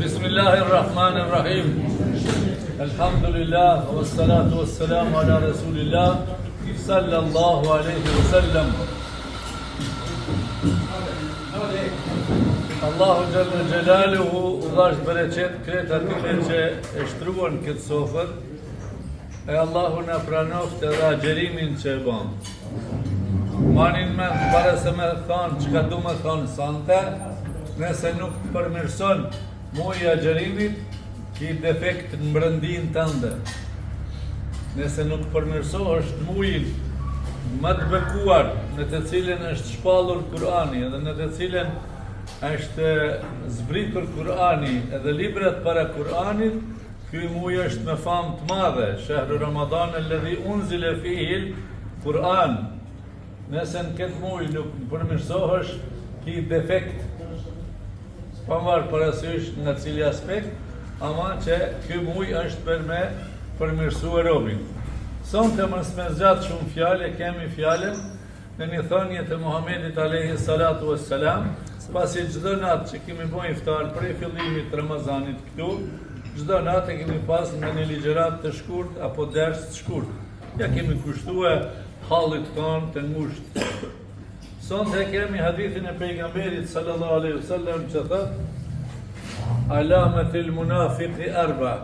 Bismillahirrahmanirrahim. Elhamdulillah, wassalatu wassalamu ala rasulillah, sallallahu alaihi wasallam. Allahu Jalla Jalaluhu u dhash bereqet kreta atyre që e shtruan këtë sofër, e Allahu na pranoft edhe agjerimin që e bëm. Manin me para se me thonë që ka du me thonë sante, nëse nuk përmirëson muji agjerimit, ki defekt në mbrëndin tënde. Nëse nuk përmirësohesh mujin më të bekuar në të cilën është shpallur Kurani edhe në të cilën është zbritur Kurani edhe librat para Kuranit, ky muj është me famë të madhe, shahru Ramadan alladhi unzila fihi Kur'an. Nëse në këtë muj nuk përmirësohesh, ki defekt, pa marrë parasysh në cili aspekt, ama që ky muj është për me përmirësu e robin. Sonte mos me zgjatë shumë fjale, kemi fjalen në një thënie të Muhamedit alayhi salatu wassalam, pasi çdo natë që kemi bën iftar prej fillimit të Ramazanit këtu, çdo natë kemi pas në një ligjërat të shkurt apo ders të shkurt. Ja kemi kushtuar hallit tonë të ngushtë. Sonte kemi hadithin e pejgamberit sallallahu alaihi wasallam që thot: Alamatul munafiqi arba.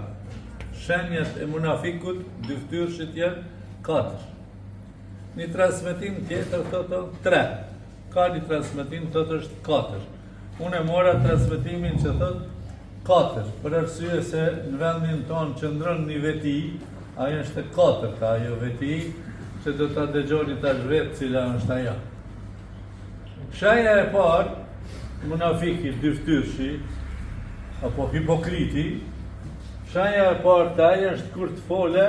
Shenjat e munafikut dyftyrshit janë 4. Një transmetim tjetër thotë 3. Ka një transmetim thotë është 4. Unë e mora transmetimin që thotë 4, për arsye se në vendin tonë qëndron një veti, ajo është 4, ka ajo veti që do ta dëgjoni tash vetë cila është ajo. Shaja e parë, munafiki, dyftyrshi, apo hipokriti, shaja e parë taj është kur të fole,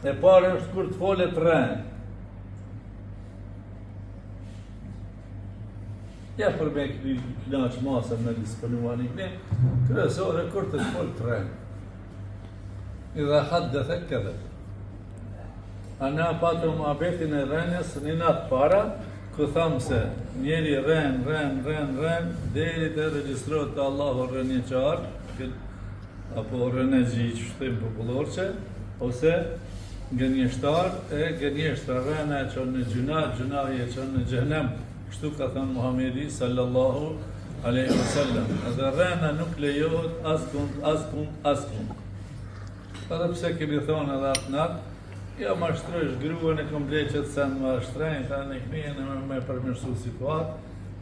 e parë është kur të fole të rënë. Ja për me knaq masën me disponuani këne, kryesore kur të fole të rënë. Idha haddethe këdhe. Ana patëm abetin e rënës një natë para, ku thamë se njeri rën, deri të registrot të Allahu rënje qarë, apo rënje gjë shtim popullorqe, ose gënjeshtar, e gënjeshtra rëna e qonë në gjunah e qonë në gjëhnem, kështu ka thënë Muhamedi sallallahu alaihi wasallam. Edhe rëna nuk lejohet askund. Edhe pse kemi thonë edhe atë natë, ja mashtrësh gruën e kompleqet se në mashtrejnë, ta në këmijën e me përmirësu situatë,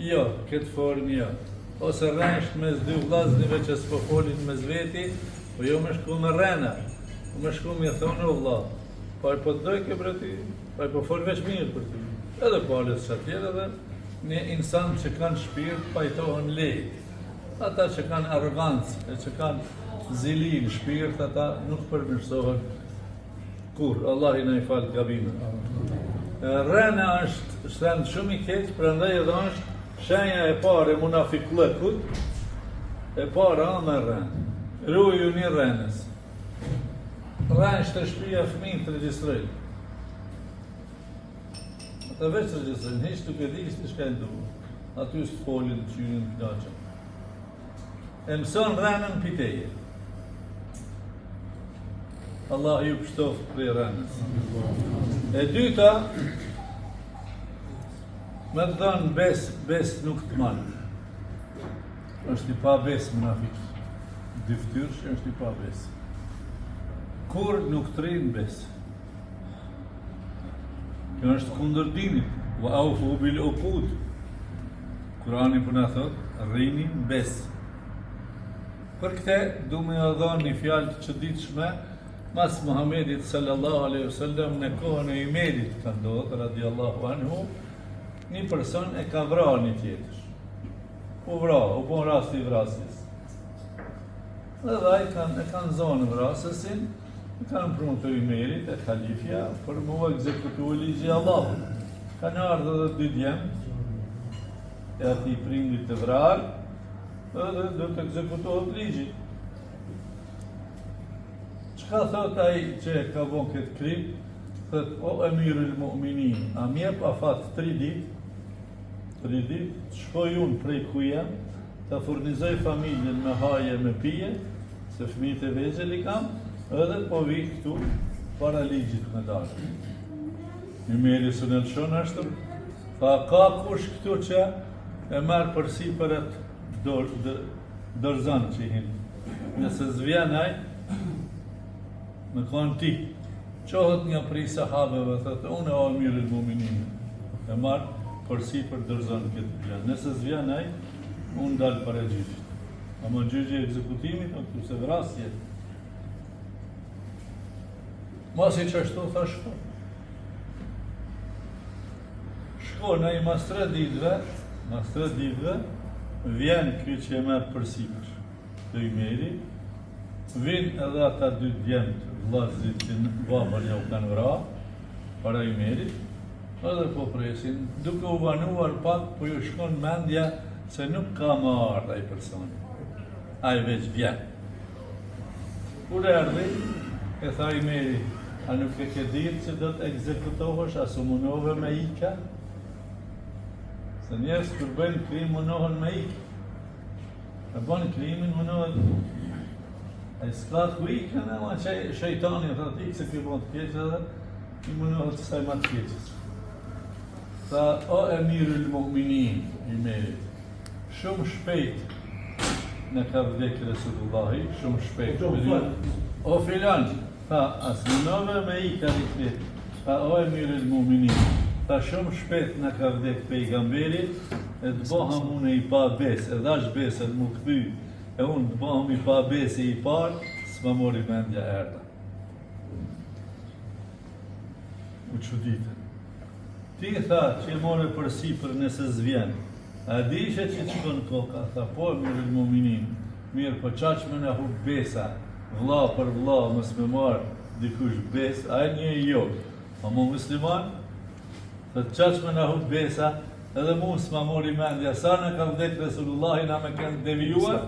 jo, këtë formë jo. Ose rrensh mes dy vllaznive që s'po folin mes veti, po jo me shku me rrena, me shku me thonë o vllaz, po e po të dojke për ti, po e po folë veç mirë për ti. Edhe palës që atjerë edhe një insan që kanë shpirt pajtohen lejt. Ata që kanë arrogancë, e që kanë zilin shpirt, ata nuk përmirësohen kur, Allah i në i falë gabimet. Rëna është shtenë shumë i keqë, prandaj edhe është shenja e pare munafiklëkut, e para me rënë. Ruju një rënës. Rënë shtë shpia fëmin të regjistrojnë. Ata veç të regjistrojnë, hiç tuk e di, ishtë shkajnë duhu. Aty së të folin të qyrin të knaqën. E mëson rënën piteje. Allah ju pështoft për e rënës. E dyta, me të dhanë bes nuk të manë. është i pa bes munafik. Dyftyrsh është i pa bes. Kur nuk të rinë bes. Kjo është kundër dinit. Wa aufu bil uqud. Kurani për në thot, rrini bes. Për këte, du me adhon një fjallë të qëditshme, mas Muhamedit sallallahu alaihi wasallam në kohën e Umejrit ka ndodhur radiallahu anhu, një person e ka vrarë një tjetër. U bon rast i vrasjes. Dhe ai e kanë zonë vrasësin, e kanë premtuar Umejrit e Khalifja për mu ekzekutuar ligji i Allahut. Kanë ardhur edhe dy djemt e ati prindit të vrarë, edhe do të ekzekutohet ligji. Ka thot ai që ka bon këtë krim, thot, o emirul mu'minin, a mjep afat 3 dit, shkoj unë prej ku jam, të furnizoj familjen me haje, me pije, se fëmijët e vegjël i kam, edhe po vi këtu para ligjit me dalë. Ymeri së në lëshon është, fa ka kush këtu që e merë përsi për atë dorëzan që i hinë. Nëse zvjenaj, me konë ti, qohët nga prej sahabeve, thëtë, unë e Amirul Muminin, e marë përsi për dorëzan këtë gjë. Nëse zvjenaj, unë dalë për e gjyqit. Ama gjyqi e ekzekutimit, në këtu se vrasje. Masi që ashtu, tha shko. Shko, në i mas 3 ditëve, vjen kjo që e merë përsipër të Ymeri, vinë edhe ata 2 djemët, vllazit që babër ja u kanë vra, para Ymerit, edhe po presin, duke u vanuar pak, po ju shkon mendja se nuk ka më ardha i personi. A i veç vjen. Kur erdhi, e tha Ymeri, a nuk e ke ditë që do të ekzekutohesh, a su munove me ika? Se njerës kur bëjnë krim munohen me ika. E bënë krimin munohen. A i s'ka ku ikën, ama shejtani thot ikë se kjo bënë të keqë edhe, i munohet të saj ma të keqës. Tha, o Emirul Mu'minin, Ymerit, shumë shpejt në ka vdekë Resulullahi, shumë shpejt. O filan, tha, as munove me ika rikët, tha, o Emirul Mu'minin, tha, shumë shpejt në ka vdekë pejgamberi, e të bëha mune i pa besë, edhe ashtë besë edhe mu këthy, e unë të bëhëm i pa besi i parë, s'ma mori mendja erda. U quditën. Ti tha që e more përsi për nëse zvjen, a di ishe që të shkon koka, tha po Emirul Muminin, mirë po qaq me në hub besa, vlla për vlla, mës me marë dikush bes, a e një jo, a mu musliman, tha qaq me në hub besa, edhe mu s'ma mori mendja, sa në ka vdek Resulullahi na me kënë devijuar,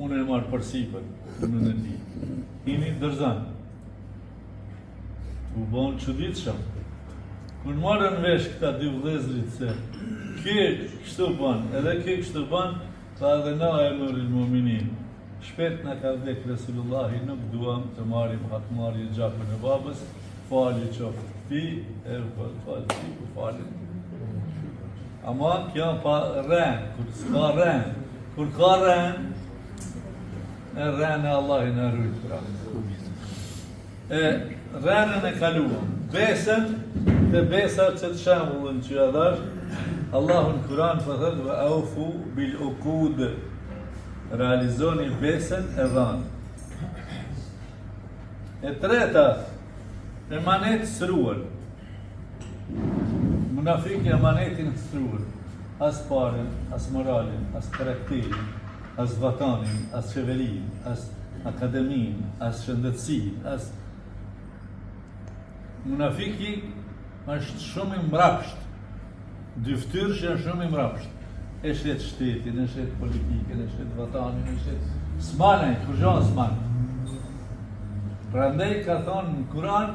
unë e marë përsipër, në në ti. Hini dërzan. U bonë qëditë shumë. Kër marën vesh këta 2 vëllezrit se, kje kështu banë, edhe kje kështu banë, tha edhe na Emirul Muminin. Shpet në ka vdek Resulullahi, nuk duam të marim hakmarje gjapën e babës, fali qofë ti, e fali ti, fali. Ama kjo pa rrenë, kur s'ka rrenë, kur ka rrenë, e rrenë e Allahin e rrujtë pra. Rrenën e kaluam, besën dhe besa që të shambullën që jadash, Allahun Kur'an për thëtë vë aufu bil ukud, realizoni besën e dhanë. E treta, emanet sëruar. Munafik e emanetin sëruar. As paren, as moralin, as karakterin, as vatanin, as qeverin, as akademin, as shëndetësin, as... Munafiki është shumë i mrapsht, dyftyrë që janë shumë i mrapsht. E shet shtetin, e shet politiken, e shet vatanin, e shet smanaj, kërgjohën smanaj. Prandaj ka thonë në Kur'an,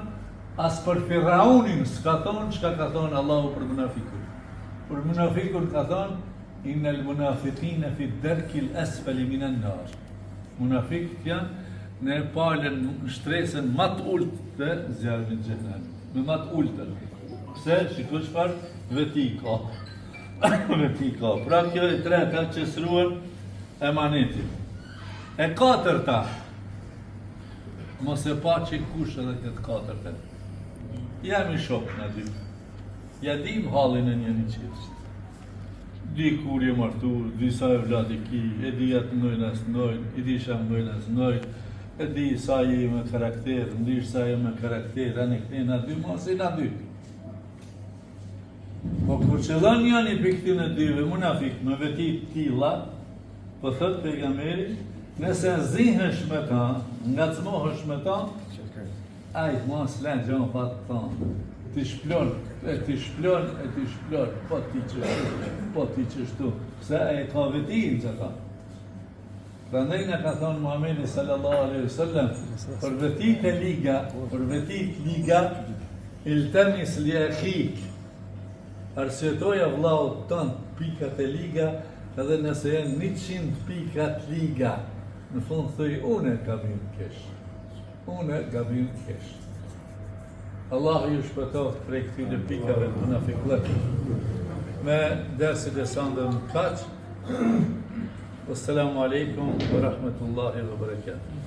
as për Firaunin s'ka thonë që ka thonë Allahu për munafikun. Për munafikun ka thonë, innal munafiqina fi derkil asfali minan nar. Munafikët janë në palën shtresën më të ulët të zjarrit të xhenemit. Me më të ultën. Pse? Shiko çfarë veti ka. Veti ka. Pra kjo e treta që sruan emanetin. E katërta. Mos e pa që kush edhe këtë katërta. Jam i shok në dy. Ja dim hallin e njëri qetësit. Di kur je martur, di sa e vlad i ki, e di atë mdojnë as mdojnë, i di sa mdojnë as mdojnë, e di sa je me karakter, ndish sa je me karakter, anë këti në dy, mos i në dy. Po kur që dhe njën i për këti në dyve, munafik, me veti tila, po thët pejgamberi, nëse zihësh me ta, nga të mohësh me ta, ajtë mos lenë gjonë pa të thonë. Ti shplon, e ti shplon, po ti që shtu. Pse e ka vetin që ka. Prandaj në ka thonë Muhamedi sallallahu alaihi wasallam, për vetit e liga, iltemis li akhik, arsjetoja vllaut tënë pikat e liga, edhe nëse janë 100 pikat liga, në fund thëj, une gabim kesh. Une gabim kesh. Allahu ju shpëtoft prej këtyre pikave të munafiqëve. Me dersit e sandën kaq. Wassalamu alaikum wa rahmatullahi wa barakatuh.